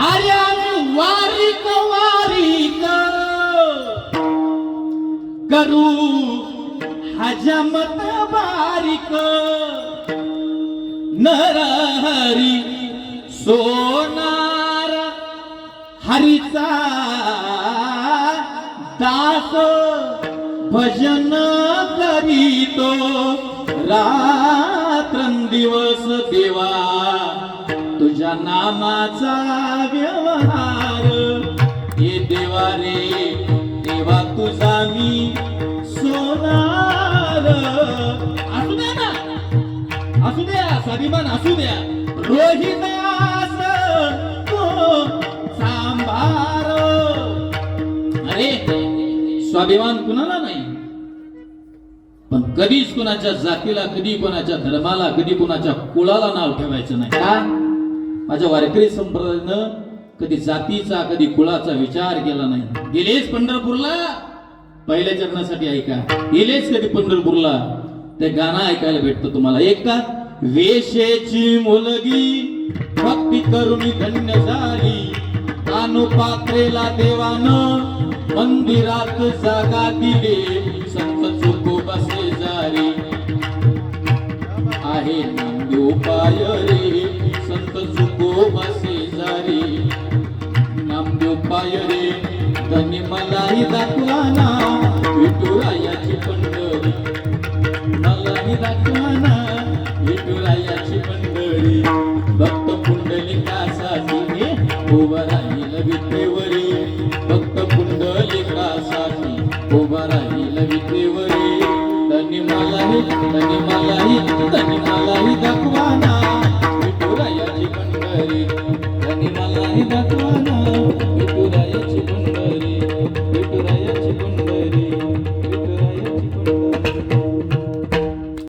आर्यान वारीक वारीक करू हजमत बारीक नरहरी सोनार हरीचा दास भजन करीतो रात्रंदिवस देवा तुझ्या नामाचा व्यवहार हे देवा रे देवा तुझा मी सोनार असू द्या ना असू द्या स्वाभिमान असू द्या रोहिदास तो सांभार अरे स्वाभिमान कुणाला नाही पण कधीच कुणाच्या जातीला कधी कोणाच्या धर्माला कधी कोणाच्या कुळाला नाव ठेवायचं नाही का माझ्या वारकरी संप्रदायानं कधी जातीचा कधी कुळाचा विचार केला नाही गेलेच पंढरपूरला पहिल्या चरणासाठी ऐका गेलेच कधी पंढरपूरला ते गाणं ऐकायला भेटतं तुम्हाला एक का वेशेची मुलगी भक्ती करून धन्य झाली अनुपात्रेला देवानं मंदिरात जागा दिले संत चुको बसे जारी आहे नामदेव पाय रे संत चुको बसे जारी नामदेव पाय रे धनी मलाही दाखवाना विठुरायाची पंढरी मलाही दाखवाना विठुरायाची पंढरी भक्त पुंडलिकासाठी उभा राहील विठेवरी भक्त पुंडलिकासाठी उभा राहील विठेवरी धनी मलाही दाखवाना विठुरायाची पंढरी धनी मलाही दाखवाना